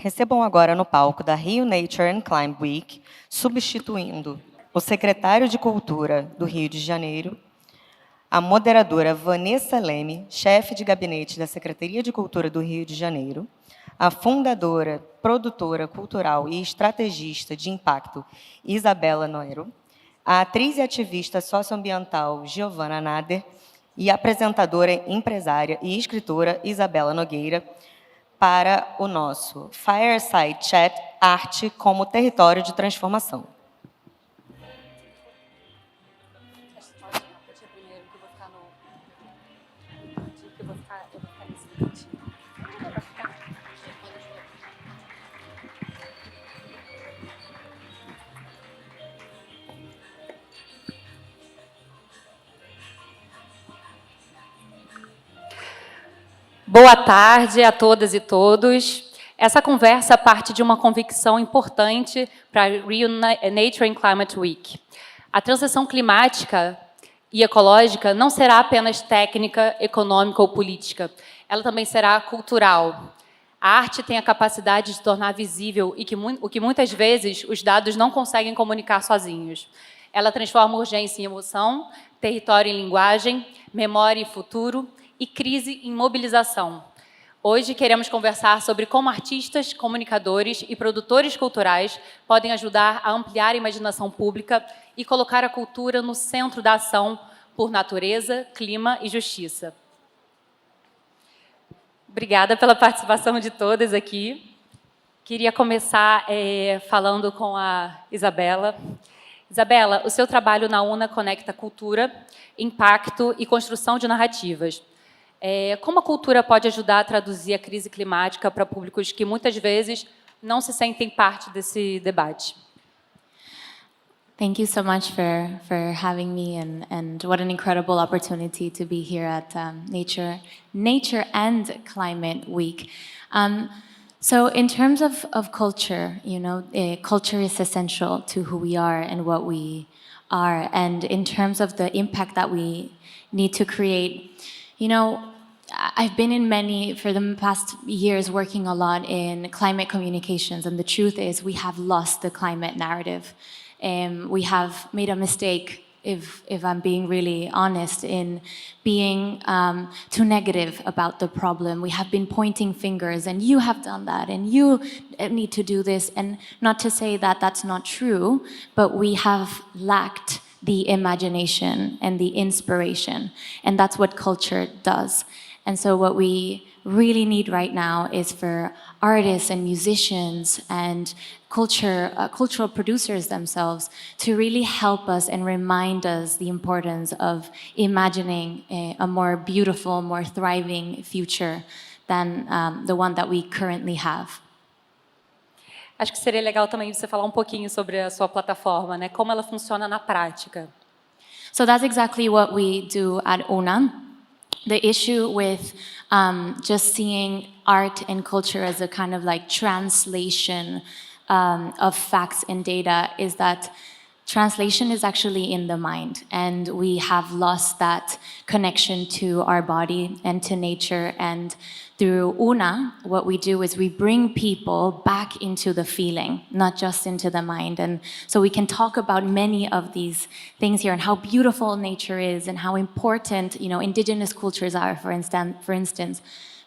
Recebam agora no palco da Rio Nature and Climate Week, substituindo o secretário de Cultura do Rio de Janeiro, a moderadora Vanessa Leme, chefe de gabinete da Secretaria de Cultura do Rio de Janeiro, a fundadora, produtora cultural e estrategista de impacto Isabela Noero, a atriz e ativista socioambiental Giovana Nader e a apresentadora, empresária e escritora Isabela Nogueira, para o nosso Fireside Chat Arte como Território de Transformação. Boa tarde a todas e todos. Essa conversa parte de uma convicção importante para a Rio Nature and Climate Week. A transição climática e ecológica não será apenas técnica, econômica ou política. Ela também será cultural. A arte tem a capacidade de tornar visível o que muitas vezes os dados não conseguem comunicar sozinhos. Ela transforma urgência em emoção, território em linguagem, memória em futuro e crise em mobilização. Hoje queremos conversar sobre como artistas, comunicadores e produtores culturais podem ajudar a ampliar a imaginação pública e colocar a cultura no centro da ação por natureza, clima e justiça. Obrigada pela participação de todas aqui. Queria começar falando com a Isabela. Isabela, o seu trabalho na UNA conecta cultura, impacto e construção de narrativas. Como a cultura pode ajudar a traduzir a crise climática para públicos que muitas vezes não se sentem parte desse debate? Thank you so much for having me, and what an incredible opportunity to be here at Nature and Climate Week. So in terms of culture, you know, culture is essential to who we are and what we are. And in terms of the impact that we need to create, you know, I've been for the past years, working a lot in climate communications. And the truth is we have lost the climate narrative. We have made a mistake, if I'm being really honest, in being too negative about the problem. We have been pointing fingers, and you have done that, and you need to do this. And not to say that that's not true, but we have lacked the imagination and the inspiration. And that's what culture does. And so what we really need right now is for artists and musicians and cultural producers themselves to really help us and remind us the importance of imagining a more beautiful, more thriving future than the one that we currently have. Acho que seria legal também você falar um pouquinho sobre a sua plataforma, né? Como ela funciona na prática. So that's exactly what we do at UNA. The issue with just seeing art and culture as a kind of like translation of facts and data is that translation is actually in the mind, and we have lost that connection to our body and to nature. And through UNA, what we do is we bring people back into the feeling, not just into the mind. And so we can talk about many of these things here and how beautiful nature is and how important, you know, indigenous cultures are, for instance.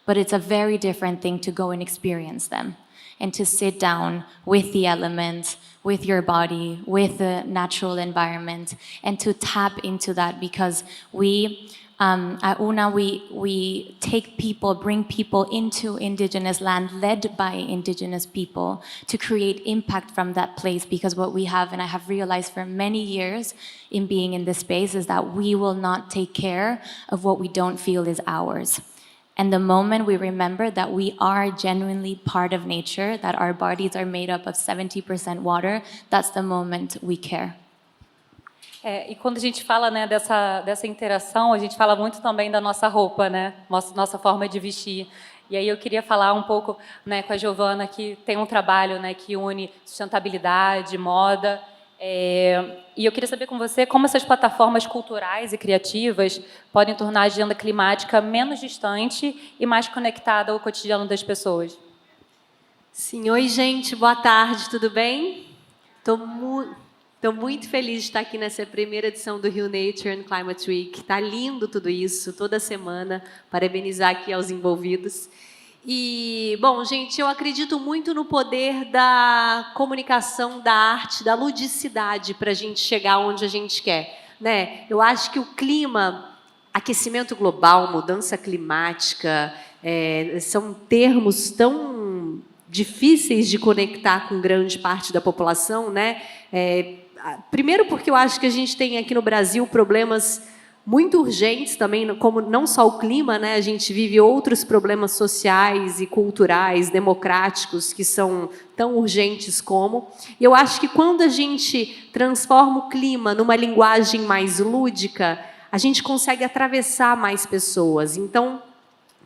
But it's a very different thing to go and experience them and to sit down with the elements, with your body, with the natural environment, and to tap into that, because we, at UNA, we take people, bring people into indigenous land led by indigenous people to create impact from that place. Because what we have, and I have realized for many years in being in this space, is that we will not take care of what we don't feel is ours. And the moment we remember that we are genuinely part of nature, that our bodies are made up of 70% water, that's the moment we care. E quando a gente fala, né, dessa interação, a gente fala muito também da nossa roupa, né, nossa forma de vestir. E aí eu queria falar um pouco, né, com a Giovana, que tem um trabalho, né, que une sustentabilidade, moda. E eu queria saber com você como essas plataformas culturais e criativas podem tornar a agenda climática menos distante e mais conectada ao cotidiano das pessoas. Sim, oi gente, boa tarde, tudo bem? Estou muito feliz de estar aqui nessa primeira edição do Rio Nature and Climate Week. Está lindo tudo isso, toda semana, parabenizar aqui aos envolvidos. E, bom, gente, eu acredito muito no poder da comunicação, da arte, da ludicidade para a gente chegar onde a gente quer, né? Eu acho que o clima, aquecimento global, mudança climática, são termos tão difíceis de conectar com grande parte da população, né? Primeiro porque eu acho que a gente tem aqui no Brasil problemas muito urgentes também, como não só o clima, né? A gente vive outros problemas sociais e culturais, democráticos, que são tão urgentes como. E eu acho que quando a gente transforma o clima numa linguagem mais lúdica, a gente consegue atravessar mais pessoas. Então,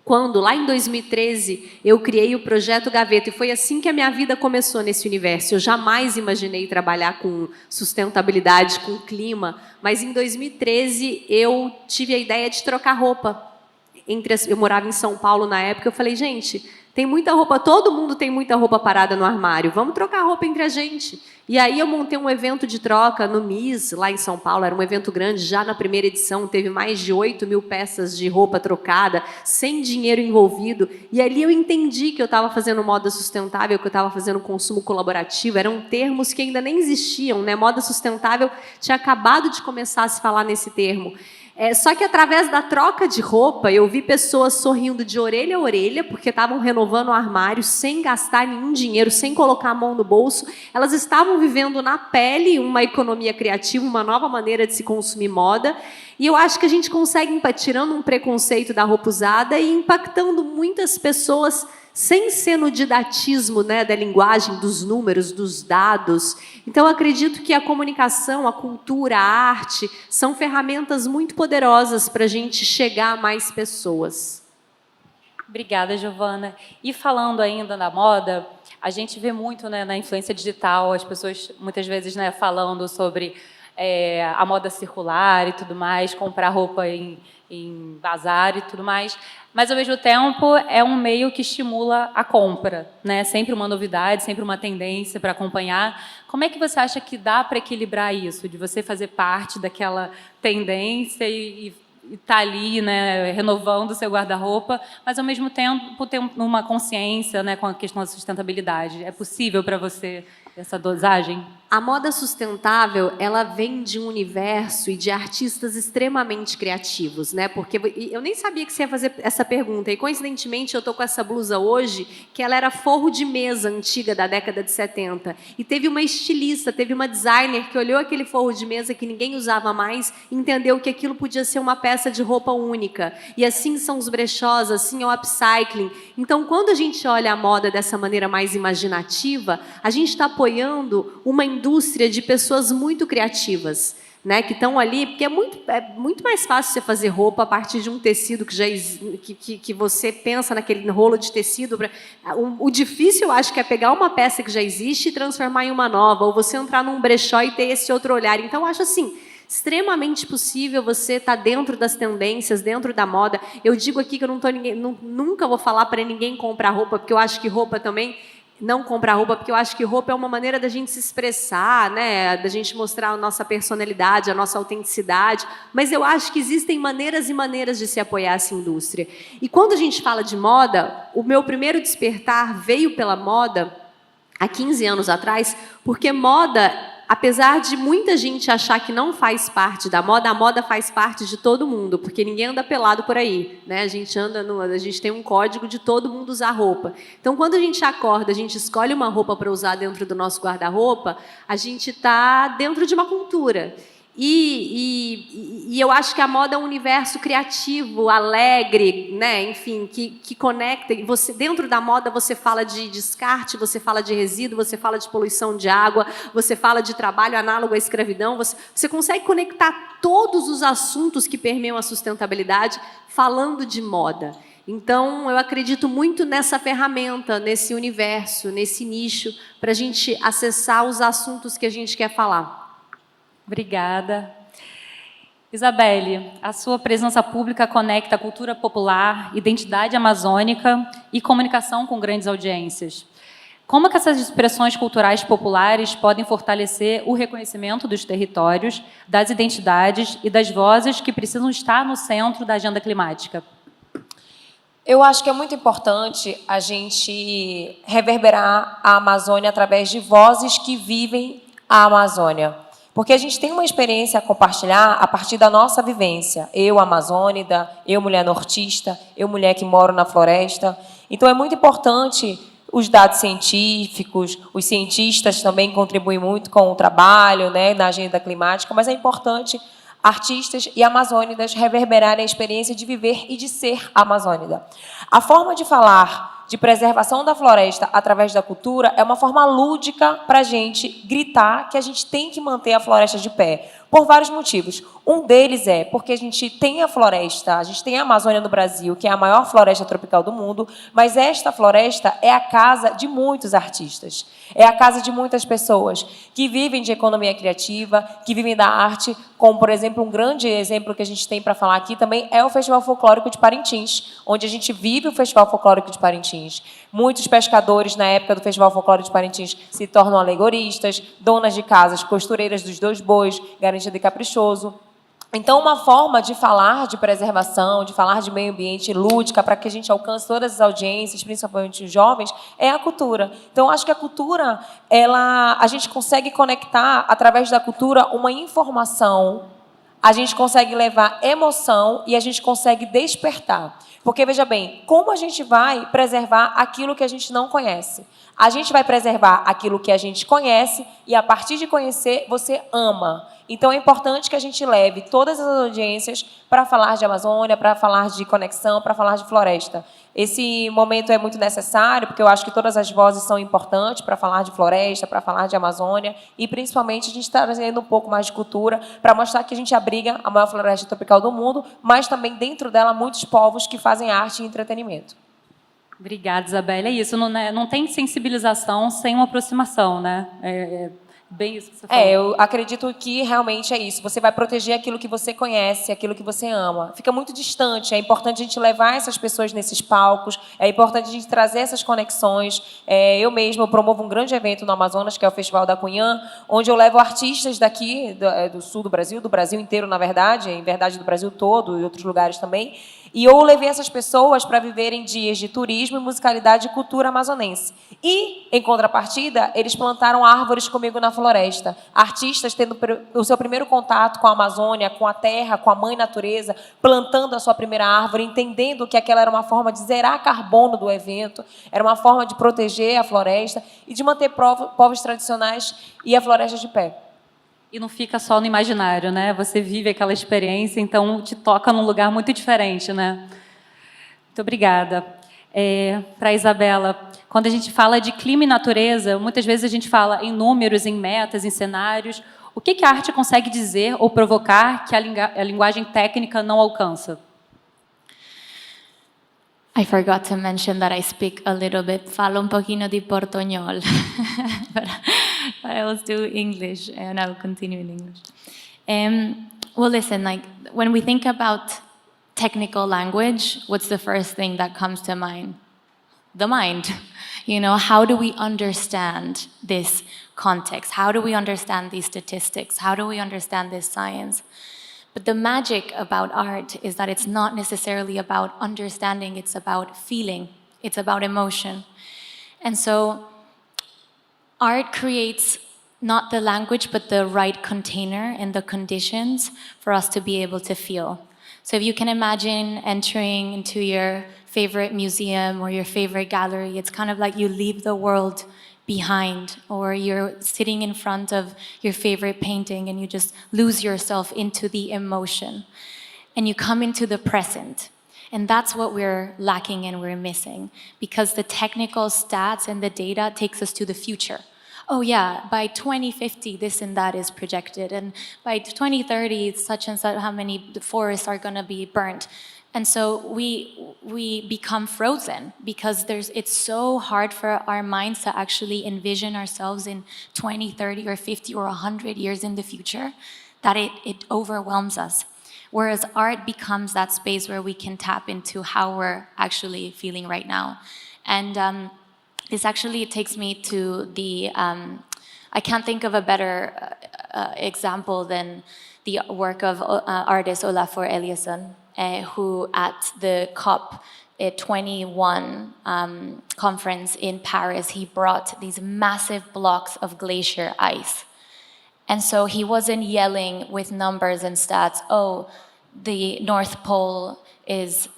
quando, lá em 2013, eu criei o Projeto Gaveta, e foi assim que a minha vida começou nesse universo. Eu jamais imaginei trabalhar com sustentabilidade, com clima, mas em 2013 eu tive a ideia de trocar roupa. Eu morava em São Paulo na época, eu falei, gente, tem muita roupa, todo mundo tem muita roupa parada no armário, vamos trocar roupa entre a gente. E aí eu montei um evento de troca no MIS, lá em São Paulo, era um evento grande, já na primeira edição, teve mais de 8.000 peças de roupa trocada, sem dinheiro envolvido, e ali eu entendi que eu estava fazendo moda sustentável, que eu estava fazendo consumo colaborativo, eram termos que ainda nem existiam, né? Moda sustentável tinha acabado de começar a se falar nesse termo. Só que através da troca de roupa, eu vi pessoas sorrindo de orelha a orelha, porque estavam renovando o armário sem gastar nenhum dinheiro, sem colocar a mão no bolso. Elas estavam vivendo na pele uma economia criativa, uma nova maneira de se consumir moda. E eu acho que a gente consegue, tirando um preconceito da roupa usada e impactando muitas pessoas sem ser no didatismo, né, da linguagem, dos números, dos dados. Então, eu acredito que a comunicação, a cultura, a arte são ferramentas muito poderosas para a gente chegar a mais pessoas. Obrigada, Giovana. E falando ainda na moda, a gente vê muito, né, na influência digital, as pessoas muitas vezes, né, falando sobre a moda circular e tudo mais, comprar roupa em bazar e tudo mais, mas, ao mesmo tempo, é um meio que estimula a compra, né? Sempre uma novidade, sempre uma tendência para acompanhar. Como é que você acha que dá para equilibrar isso, de você fazer parte daquela tendência e estar ali, né, renovando o seu guarda-roupa, mas, ao mesmo tempo, ter uma consciência, né, com a questão da sustentabilidade? É possível para você essa dosagem? A moda sustentável, ela vem de um universo e de artistas extremamente criativos, né? Porque eu nem sabia que você ia fazer essa pergunta. E, coincidentemente, eu estou com essa blusa hoje, que ela era forro de mesa antiga da década de 70. E teve uma estilista, teve uma designer que olhou aquele forro de mesa que ninguém usava mais, entendeu que aquilo podia ser uma peça de roupa única. E assim são os brechós, assim é o upcycling. Então, quando a gente olha a moda dessa maneira mais imaginativa, a gente está apoiando uma indústria de pessoas muito criativas, né, que estão ali, porque é muito mais fácil você fazer roupa a partir de um tecido que você pensa naquele rolo de tecido. O difícil, eu acho, que é pegar uma peça que já existe e transformar em uma nova, ou você entrar num brechó e ter esse outro olhar. Então, eu acho assim, extremamente possível você estar dentro das tendências, dentro da moda. Eu digo aqui que eu nunca vou falar para ninguém comprar roupa, porque eu acho que roupa também... Não comprar roupa, porque eu acho que roupa é uma maneira da gente se expressar, né? Da gente mostrar a nossa personalidade, a nossa autenticidade. Mas eu acho que existem maneiras e maneiras de se apoiar essa indústria. E quando a gente fala de moda, o meu primeiro despertar veio pela moda há 15 anos atrás, porque moda, apesar de muita gente achar que não faz parte da moda, a moda faz parte de todo mundo, porque ninguém anda pelado por aí, né? A gente tem um código de todo mundo usar roupa. Então, quando a gente acorda, a gente escolhe uma roupa para usar dentro do nosso guarda-roupa, a gente está dentro de uma cultura. E eu acho que a moda é um universo criativo, alegre, né? Enfim, que conecta. Você, dentro da moda, você fala de descarte, você fala de resíduo, você fala de poluição de água, você fala de trabalho análogo à escravidão. Você consegue conectar todos os assuntos que permeiam a sustentabilidade falando de moda. Então, eu acredito muito nessa ferramenta, nesse universo, nesse nicho, para a gente acessar os assuntos que a gente quer falar. Obrigada. Isabelle, a sua presença pública conecta a cultura popular, identidade amazônica e comunicação com grandes audiências. Como que essas expressões culturais populares podem fortalecer o reconhecimento dos territórios, das identidades e das vozes que precisam estar no centro da agenda climática? Eu acho que é muito importante a gente reverberar a Amazônia através de vozes que vivem a Amazônia. Porque a gente tem uma experiência a compartilhar a partir da nossa vivência. Eu, amazônida, eu, mulher nortista, eu, mulher que moro na floresta. Então, é muito importante os dados científicos, os cientistas também contribuem muito com o trabalho, né, na agenda climática, mas é importante artistas e amazônidas reverberarem a experiência de viver e de ser amazônida. A forma de falar de preservação da floresta através da cultura é uma forma lúdica para a gente gritar que a gente tem que manter a floresta de pé, por vários motivos. Um deles é porque a gente tem a floresta, a gente tem a Amazônia no Brasil, que é a maior floresta tropical do mundo, mas esta floresta é a casa de muitos artistas, é a casa de muitas pessoas que vivem de economia criativa, que vivem da arte, como, por exemplo, um grande exemplo que a gente tem para falar aqui também é o Festival Folclórico de Parintins, onde a gente vive o Festival Folclórico de Parintins. Muitos pescadores, na época do Festival Folclórico de Parintins, se tornam alegoristas, donas de casas, costureiras dos dois bois, Garantia de Caprichoso. Então, uma forma de falar de preservação, de falar de meio ambiente lúdica, para que a gente alcance todas as audiências, principalmente os jovens, é a cultura. Então, acho que a cultura, a gente consegue conectar, através da cultura, uma informação, a gente consegue levar emoção e a gente consegue despertar. Porque, veja bem, como a gente vai preservar aquilo que a gente não conhece? A gente vai preservar aquilo que a gente conhece e, a partir de conhecer, você ama. Então, é importante que a gente leve todas as audiências para falar de Amazônia, para falar de conexão, para falar de floresta. Esse momento é muito necessário, porque eu acho que todas as vozes são importantes para falar de floresta, para falar de Amazônia, e, principalmente, a gente está trazendo um pouco mais de cultura para mostrar que a gente abriga a maior floresta tropical do mundo, mas também, dentro dela, muitos povos que fazem arte e entretenimento. Obrigada, Isabela. É isso, não tem sensibilização sem uma aproximação, né? Bem isso que você falou. Eu acredito que realmente é isso. Você vai proteger aquilo que você conhece, aquilo que você ama. Fica muito distante. É importante a gente levar essas pessoas nesses palcos. É importante a gente trazer essas conexões. Eu mesma promovo um grande evento no Amazonas, que é o Festival da Cunhã, onde eu levo artistas daqui, do sul do Brasil inteiro, na verdade, em verdade do Brasil todo e outros lugares também. E eu levei essas pessoas para viverem dias de turismo e musicalidade e cultura amazonense. E, em contrapartida, eles plantaram árvores comigo na floresta. Artistas tendo o seu primeiro contato com a Amazônia, com a terra, com a mãe natureza, plantando a sua primeira árvore, entendendo que aquela era uma forma de zerar carbono do evento, era uma forma de proteger a floresta e de manter povos tradicionais e a floresta de pé. E não fica só no imaginário, né? Você vive aquela experiência, então te toca num lugar muito diferente, né? Muito obrigada. Para a Isabela, quando a gente fala de clima e natureza, muitas vezes a gente fala em números, em metas, em cenários. O que a arte consegue dizer ou provocar que a linguagem técnica não alcança? I forgot to mention that I speak a little bit, falo un poquito de portuñol, but I will do English, and I'll continue in English. Well, listen, like, when we think about technical language, what's the first thing that comes to mind? The mind. You know, how do we understand this context? How do we understand these statistics? How do we understand this science? But the magic about art is that it's not necessarily about understanding, it's about feeling, it's about emotion. And so art creates not the language, but the right container and the conditions for us to be able to feel. So if you can imagine entering into your favorite museum or your favorite gallery, it's kind of like you leave the world behind, or you're sitting in front of your favorite painting and you just lose yourself into the emotion. And you come into the present. And that's what we're lacking and we're missing, because the technical stats and the data takes us to the future. Oh yeah, by 2050, this and that is projected. And by 2030, such and such, how many forests are going to be burnt. And so we become frozen, because it's so hard for our minds to actually envision ourselves in 20, 30, or 50, or 100 years in the future, that it overwhelms us. Whereas art becomes that space where we can tap into how we're actually feeling right now. And this actually takes me to the, I can't think of a better example than the work of artist Olafur Eliasson, who at the COP21 conference in Paris, he brought these massive blocks of glacier ice. And so he wasn't yelling with numbers and stats, oh, the North Pole is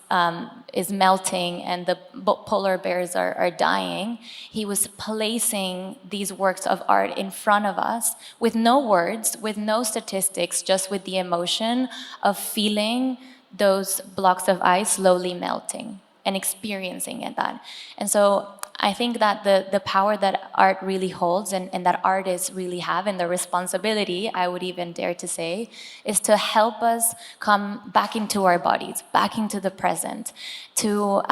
melting and the polar bears are dying. He was placing these works of art in front of us with no words, with no statistics, just with the emotion of feeling those blocks of ice slowly melting and experiencing that. And so I think that the power that art really holds and that artists really have, and the responsibility, I would even dare to say, is to help us come back into our bodies, back into the present, to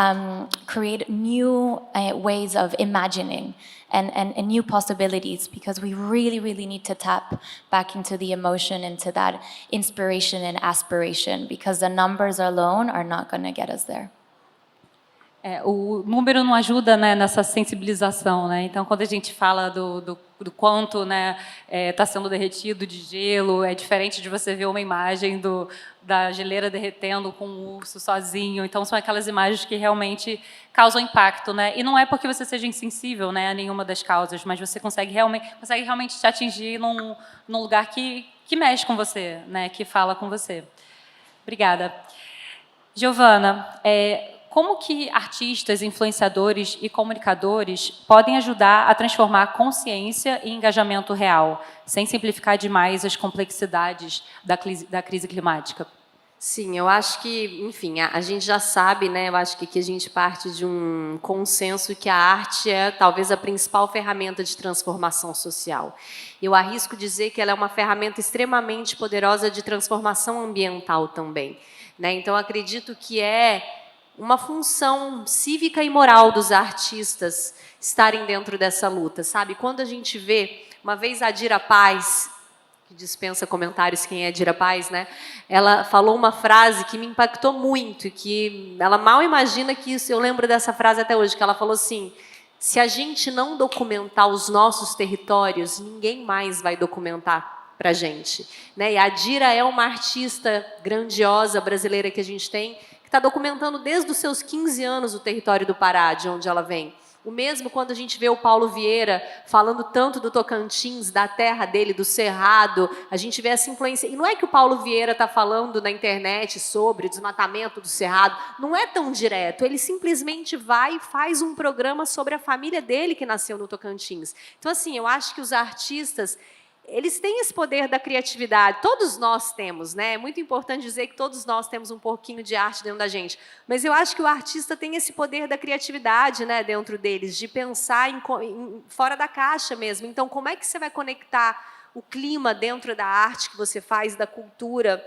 create new ways of imagining and new possibilities, because we really, really need to tap back into the emotion, into that inspiration and aspiration, because the numbers alone are not going to get us there. O número não ajuda, né, nessa sensibilização, né? Então, quando a gente fala do quanto, né, está sendo derretido de gelo, é diferente de você ver uma imagem da geleira derretendo com um urso sozinho. Então, são aquelas imagens que realmente causam impacto, né? E não é porque você seja insensível, né, a nenhuma das causas, mas você consegue realmente te atingir num lugar que mexe com você, né, que fala com você. Obrigada. Giovana, como que artistas, influenciadores e comunicadores podem ajudar a transformar a consciência e engajamento real, sem simplificar demais as complexidades da crise climática? Sim, eu acho que, enfim, a gente já sabe, né? Eu acho que aqui a gente parte de um consenso que a arte é talvez a principal ferramenta de transformação social. Eu arrisco dizer que ela é uma ferramenta extremamente poderosa de transformação ambiental também, né? Então, acredito que é uma função cívica e moral dos artistas estarem dentro dessa luta, sabe? Quando a gente vê, uma vez a Dira Paz, que dispensa comentários quem é Dira Paz, né? Ela falou uma frase que me impactou muito, que ela mal imagina que isso, eu lembro dessa frase até hoje, que ela falou assim: se a gente não documentar os nossos territórios, ninguém mais vai documentar para a gente, né? E a Dira é uma artista grandiosa brasileira que a gente tem, está documentando desde os seus 15 anos o território do Pará, de onde ela vem. O mesmo quando a gente vê o Paulo Vieira falando tanto do Tocantins, da terra dele, do Cerrado, a gente vê essa influência. E não é que o Paulo Vieira está falando na internet sobre o desmatamento do Cerrado, não é tão direto, ele simplesmente vai e faz um programa sobre a família dele que nasceu no Tocantins. Então, assim, eu acho que os artistas, eles têm esse poder da criatividade, todos nós temos, né? É muito importante dizer que todos nós temos um pouquinho de arte dentro da gente, mas eu acho que o artista tem esse poder da criatividade, né, dentro deles, de pensar fora da caixa mesmo. Então, como é que você vai conectar o clima dentro da arte que você faz, da cultura?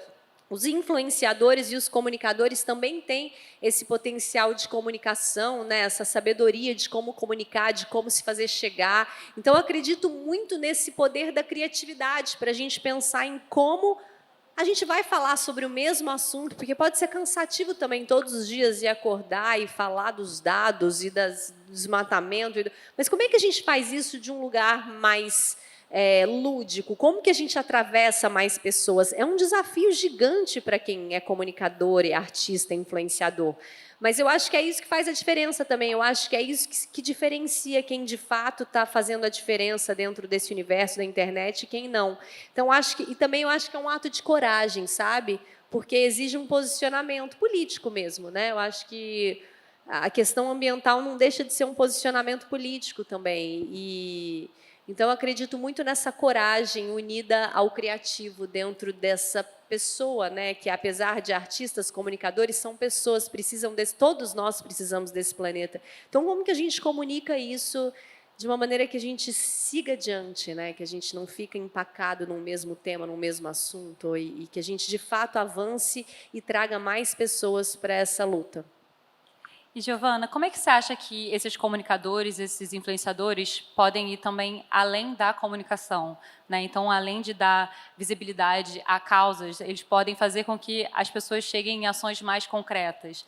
Os influenciadores e os comunicadores também têm esse potencial de comunicação, né? Essa sabedoria de como comunicar, de como se fazer chegar. Então, eu acredito muito nesse poder da criatividade para a gente pensar em como a gente vai falar sobre o mesmo assunto, porque pode ser cansativo também todos os dias ir acordar e falar dos dados e do desmatamento. Mas como é que a gente faz isso de um lugar mais lúdico? Como que a gente atravessa mais pessoas? É um desafio gigante para quem é comunicador e artista, influenciador. Mas eu acho que é isso que faz a diferença também. Eu acho que é isso que diferencia quem de fato está fazendo a diferença dentro desse universo da internet e quem não. Então, também eu acho que é um ato de coragem, sabe? Porque exige um posicionamento político mesmo, né? Eu acho que a questão ambiental não deixa de ser um posicionamento político também. Então, eu acredito muito nessa coragem unida ao criativo dentro dessa pessoa, né, que, apesar de artistas, comunicadores, são pessoas, todos nós precisamos desse planeta. Então, como que a gente comunica isso de uma maneira que a gente siga adiante, né, que a gente não fica empacado num mesmo tema, num mesmo assunto, e que a gente, de fato, avance e traga mais pessoas para essa luta? E, Giovana, como é que você acha que esses comunicadores, esses influenciadores, podem ir também além da comunicação, né? Então, além de dar visibilidade a causas, eles podem fazer com que as pessoas cheguem em ações mais concretas?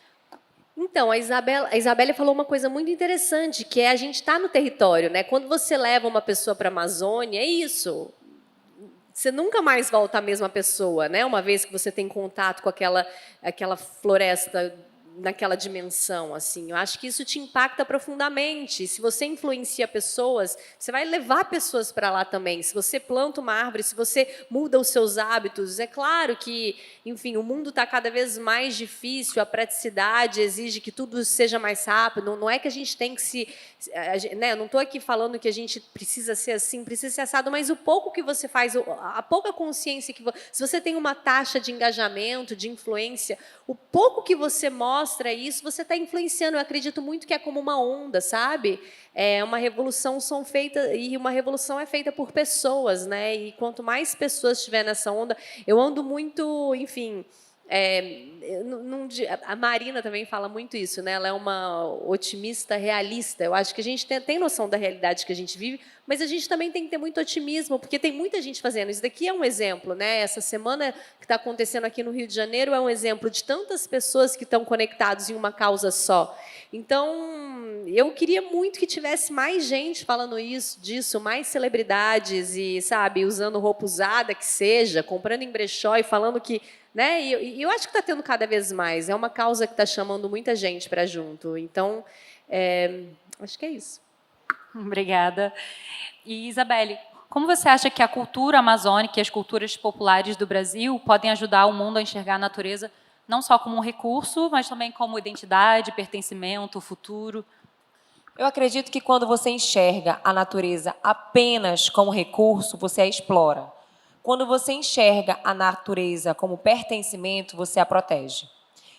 Então, a Isabelle falou uma coisa muito interessante, que é a gente estar no território, né? Quando você leva uma pessoa para a Amazônia, é isso. Você nunca mais volta a mesma pessoa, né? Uma vez que você tem contato com aquela floresta naquela dimensão, assim. Eu acho que isso te impacta profundamente. Se você influencia pessoas, você vai levar pessoas para lá também. Se você planta uma árvore, se você muda os seus hábitos, é claro que, enfim, o mundo está cada vez mais difícil, a praticidade exige que tudo seja mais rápido. Não é que a gente tem que né? Eu não estou aqui falando que a gente precisa ser assim, precisa ser assado, mas o pouco que você faz, a pouca consciência que se você tem uma taxa de engajamento, de influência, o pouco que você mostra isso, você está influenciando. Eu acredito muito que é como uma onda, sabe? Uma revolução e uma revolução é feita por pessoas, né? E quanto mais pessoas estiver nessa onda, eu ando muito, enfim. A Marina também fala muito isso, né? Ela é uma otimista realista. Eu acho que a gente tem noção da realidade que a gente vive, mas a gente também tem que ter muito otimismo, porque tem muita gente fazendo. Isso daqui é um exemplo, né? Essa semana que está acontecendo aqui no Rio de Janeiro é um exemplo de tantas pessoas que estão conectadas em uma causa só. Então, eu queria muito que tivesse mais gente falando disso, mais celebridades e, sabe, usando roupa usada que seja, comprando em brechó e falando que, né? E eu acho que está tendo cada vez mais. É uma causa que está chamando muita gente para junto. Então, acho que é isso. Obrigada. E, Isabelle, como você acha que a cultura amazônica e as culturas populares do Brasil podem ajudar o mundo a enxergar a natureza não só como um recurso, mas também como identidade, pertencimento, futuro? Eu acredito que quando você enxerga a natureza apenas como recurso, você a explora. Quando você enxerga a natureza como pertencimento, você a protege.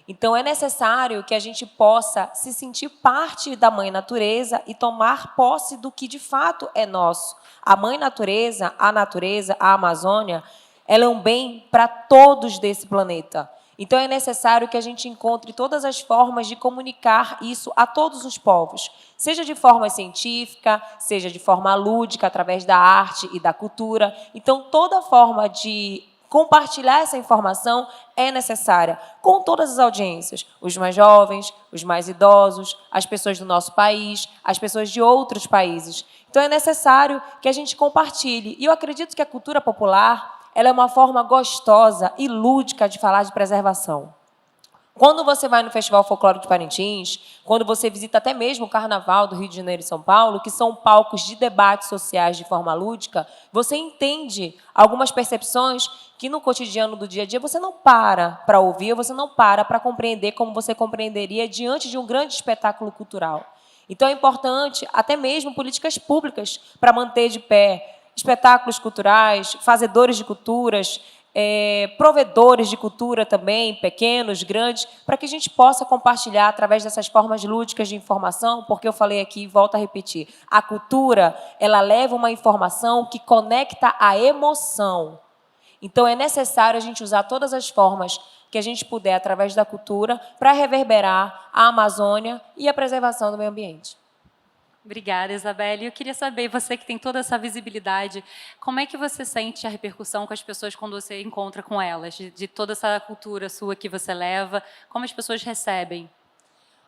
Então, é necessário que a gente possa se sentir parte da Mãe Natureza e tomar posse do que, de fato, é nosso. A Mãe Natureza, a Amazônia, ela é um bem para todos desse planeta. Então, é necessário que a gente encontre todas as formas de comunicar isso a todos os povos, seja de forma científica, seja de forma lúdica, através da arte e da cultura. Então, toda forma de compartilhar essa informação é necessária com todas as audiências, os mais jovens, os mais idosos, as pessoas do nosso país, as pessoas de outros países. Então, é necessário que a gente compartilhe. E eu acredito que a cultura popular ela é uma forma gostosa e lúdica de falar de preservação. Quando você vai no Festival Folclórico de Parintins, quando você visita até mesmo o Carnaval do Rio de Janeiro e São Paulo, que são palcos de debates sociais de forma lúdica, você entende algumas percepções que no cotidiano do dia a dia você não para ouvir, você não para compreender como você compreenderia diante de um grande espetáculo cultural. Então é importante até mesmo políticas públicas para manter de pé espetáculos culturais, fazedores de culturas, provedores de cultura também, pequenos, grandes, para que a gente possa compartilhar através dessas formas lúdicas de informação, porque eu falei aqui e volto a repetir, a cultura ela leva uma informação que conecta a emoção. Então, é necessário a gente usar todas as formas que a gente puder através da cultura para reverberar a Amazônia e a preservação do meio ambiente. Obrigada, Isabelle. Eu queria saber, você que tem toda essa visibilidade, como é que você sente a repercussão com as pessoas quando você encontra com elas, de toda essa cultura sua que você leva, como as pessoas recebem?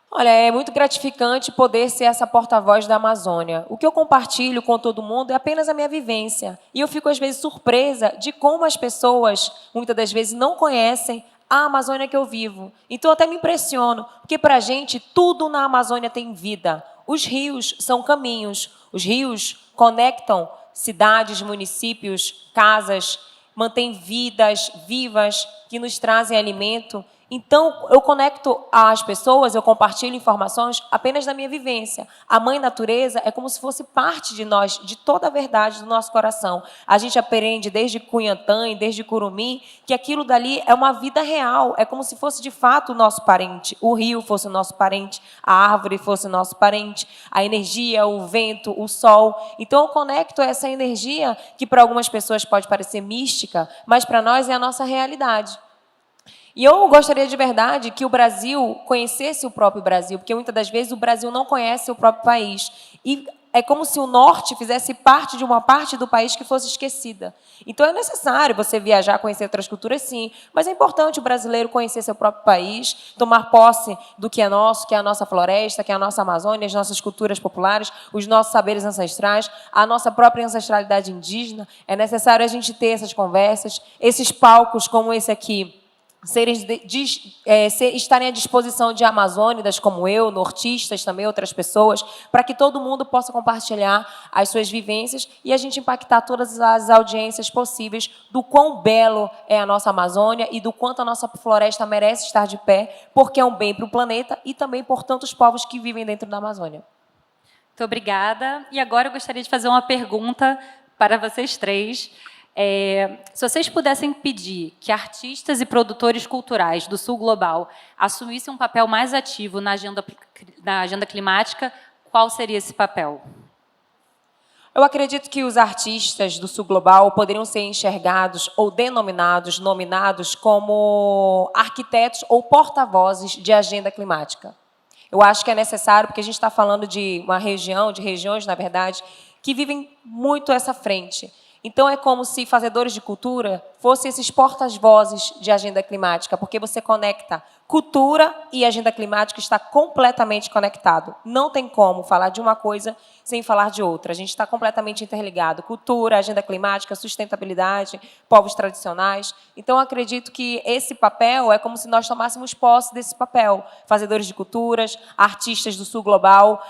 Olha, é muito gratificante poder ser essa porta-voz da Amazônia. O que eu compartilho com todo mundo é apenas a minha vivência. E eu fico, às vezes, surpresa de como as pessoas, muitas das vezes, não conhecem a Amazônia que eu vivo. Então, eu até me impressiono, porque, para a gente, tudo na Amazônia tem vida. Os rios são caminhos. Os rios conectam cidades, municípios, casas, mantêm vidas vivas que nos trazem alimento. Então, eu conecto as pessoas, eu compartilho informações apenas da minha vivência. A Mãe Natureza é como se fosse parte de nós, de toda a verdade do nosso coração. A gente aprende desde Cunhantã e desde Curumim que aquilo dali é uma vida real, é como se fosse de fato o nosso parente. O rio fosse o nosso parente, a árvore fosse o nosso parente, a energia, o vento, o sol. Então, eu conecto essa energia que para algumas pessoas pode parecer mística, mas para nós é a nossa realidade. E eu gostaria de verdade que o Brasil conhecesse o próprio Brasil, porque muitas das vezes o Brasil não conhece o próprio país. E é como se o norte fizesse parte de uma parte do país que fosse esquecida. Então, é necessário você viajar, conhecer outras culturas, sim, mas é importante o brasileiro conhecer seu próprio país, tomar posse do que é nosso, que é a nossa floresta, que é a nossa Amazônia, as nossas culturas populares, os nossos saberes ancestrais, a nossa própria ancestralidade indígena. É necessário a gente ter essas conversas, esses palcos como esse aqui, estarem à disposição de amazônidas como eu, nortistas também, outras pessoas, para que todo mundo possa compartilhar as suas vivências e a gente impactar todas as audiências possíveis do quão belo é a nossa Amazônia e do quanto a nossa floresta merece estar de pé, porque é um bem para o planeta e também por tantos povos que vivem dentro da Amazônia. Muito obrigada. E agora eu gostaria de fazer uma pergunta para vocês três. Se vocês pudessem pedir que artistas e produtores culturais do Sul Global assumissem um papel mais ativo na agenda climática, qual seria esse papel? Eu acredito que os artistas do Sul Global poderiam ser enxergados ou nominados como arquitetos ou porta-vozes de agenda climática. Eu acho que é necessário, porque a gente está falando de uma região, de regiões, na verdade, que vivem muito essa frente. Então, é como se fazedores de cultura fossem esses portas-vozes de agenda climática, porque você conecta cultura e agenda climática, está completamente conectado. Não tem como falar de uma coisa sem falar de outra. A gente está completamente interligado. Cultura, agenda climática, sustentabilidade, povos tradicionais. Então, acredito que esse papel é como se nós tomássemos posse desse papel. Fazedores de culturas, artistas do Sul Global,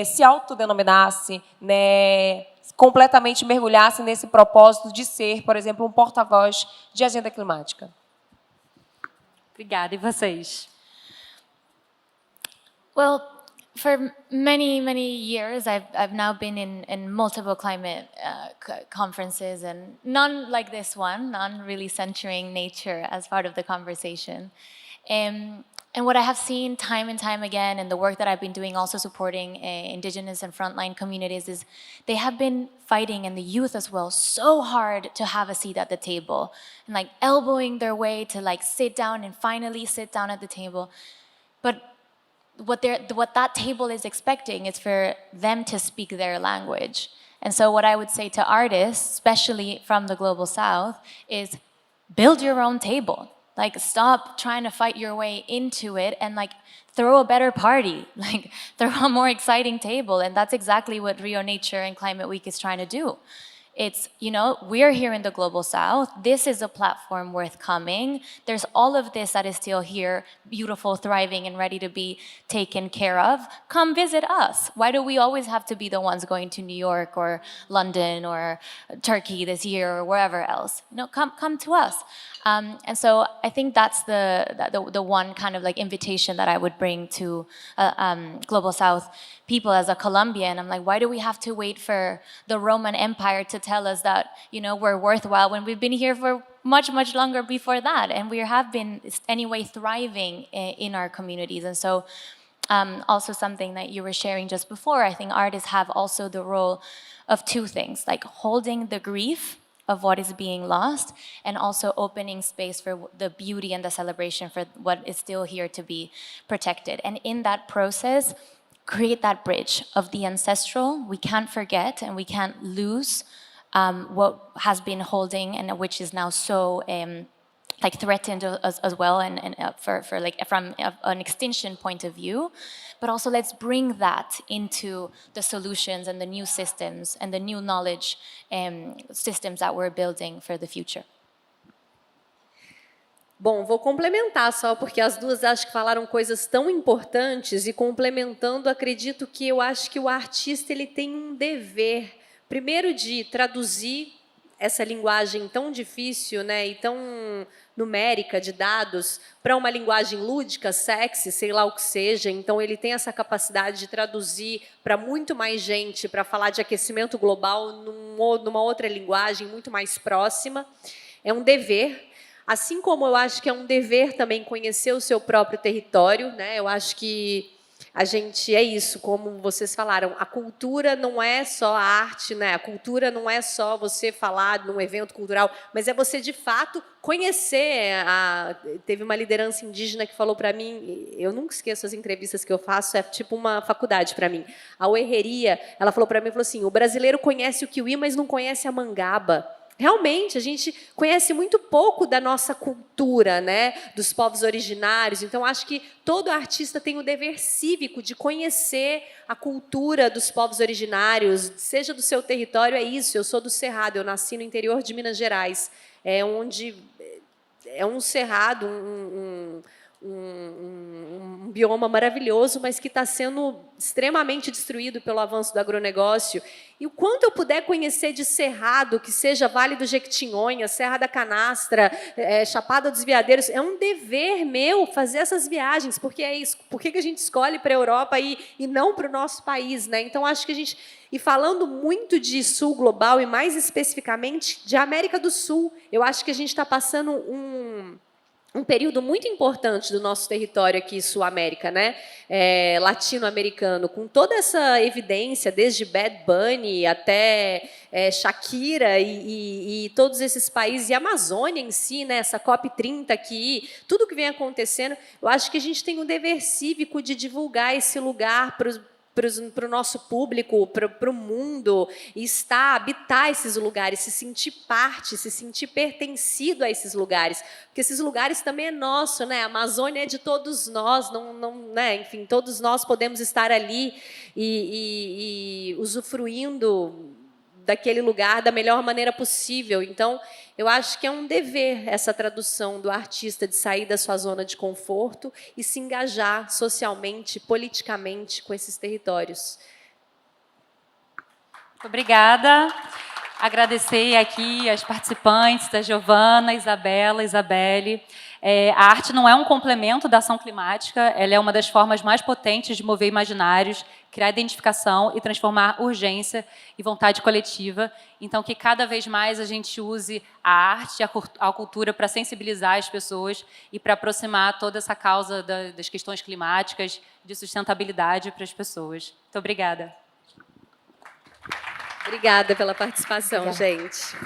se autodenominasse, né, completamente mergulhasse nesse propósito de ser, por exemplo, um porta-voz de agenda climática. Obrigada. E vocês? Well, for many, many years, I've now been in multiple climate conferences, and none like this one, none really centering nature as part of the conversation. And what I have seen time and time again, and the work that I've been doing also supporting indigenous and frontline communities, is they have been fighting, and the youth as well, so hard to have a seat at the table, and like elbowing their way to like sit down and finally sit down at the table. But what that table is expecting is for them to speak their language. And so what I would say to artists, especially from the Global South, is build your own table. Like, stop trying to fight your way into it and like throw a better party, like throw a more exciting table. And that's exactly what Rio Nature and Climate Week is trying to do. It's, you know, we're here in the Global South. This is a platform worth coming. There's all of this that is still here, beautiful, thriving, and ready to be taken care of. Come visit us. Why do we always have to be the ones going to New York or London or Turkey this year or wherever else? No, come to us. And so I think that's the one kind of like invitation that I would bring to Global South people as a Colombian. I'm like, why do we have to wait for the Roman Empire to tell us that, you know, we're worthwhile when we've been here for much, much longer before that? And we have been anyway thriving in our communities. And so also something that you were sharing just before, I think artists have also the role of two things, like holding the grief of what is being lost, and also opening space for the beauty and the celebration for what is still here to be protected. And in that process, create that bridge of the ancestral. We can't forget and we can't lose what has been holding and which is now so like threatened as well, and for like from an extinction point of view. But also let's bring that into the solutions and the new systems and the new knowledge systems that we're building for the future. Bom, vou complementar só, porque as duas acho que falaram coisas tão importantes, e complementando, acredito que eu acho que o artista ele tem um dever, primeiro de traduzir essa linguagem tão difícil, né, e tão numérica de dados para uma linguagem lúdica, sexy, sei lá o que seja. Então, ele tem essa capacidade de traduzir para muito mais gente, para falar de aquecimento global numa outra linguagem muito mais próxima. É um dever. Assim como eu acho que é um dever também conhecer o seu próprio território, né? Eu acho que a gente, é isso, como vocês falaram, a cultura não é só a arte, né? A cultura não é só você falar num evento cultural, mas é você, de fato, conhecer. Teve uma liderança indígena que falou para mim, eu nunca esqueço as entrevistas que eu faço, é tipo uma faculdade para mim. A Oerreria, ela falou para mim, falou assim, o brasileiro conhece o kiwi, mas não conhece a mangaba. Realmente, a gente conhece muito pouco da nossa cultura, né, dos povos originários. Então, acho que todo artista tem o dever cívico de conhecer a cultura dos povos originários, seja do seu território, é isso. Eu sou do Cerrado, eu nasci no interior de Minas Gerais, onde é um cerrado, um bioma maravilhoso, mas que está sendo extremamente destruído pelo avanço do agronegócio. E o quanto eu puder conhecer de cerrado, que seja Vale do Jequitinhonha, Serra da Canastra, Chapada dos Veadeiros, é um dever meu fazer essas viagens, porque é isso. Por que a gente escolhe para a Europa e não para o nosso país, né? Então, acho que a gente... E falando muito de Sul global, e mais especificamente de América do Sul, eu acho que a gente está passando um período muito importante do nosso território aqui, Sul-América, né? Latino-americano, com toda essa evidência, desde Bad Bunny até Shakira e todos esses países, e a Amazônia em si, né? Essa COP30 aqui, tudo que vem acontecendo, eu acho que a gente tem um dever cívico de divulgar esse lugar para o nosso público, para o mundo, e habitar esses lugares, se sentir parte, se sentir pertencido a esses lugares, porque esses lugares também é nosso, né? A Amazônia é de todos nós, né? Enfim, todos nós podemos estar ali e usufruindo daquele lugar da melhor maneira possível. Então, eu acho que é um dever essa tradução do artista de sair da sua zona de conforto e se engajar socialmente, politicamente com esses territórios. Muito obrigada. Agradecer aqui as participantes, a Giovana, Isabela, Isabelle. A arte não é um complemento da ação climática, ela é uma das formas mais potentes de mover imaginários, criar identificação e transformar urgência e vontade coletiva. Então, que cada vez mais a gente use a arte e a cultura para sensibilizar as pessoas e para aproximar toda essa causa das questões climáticas, de sustentabilidade para as pessoas. Muito obrigada. Obrigada pela participação, gente.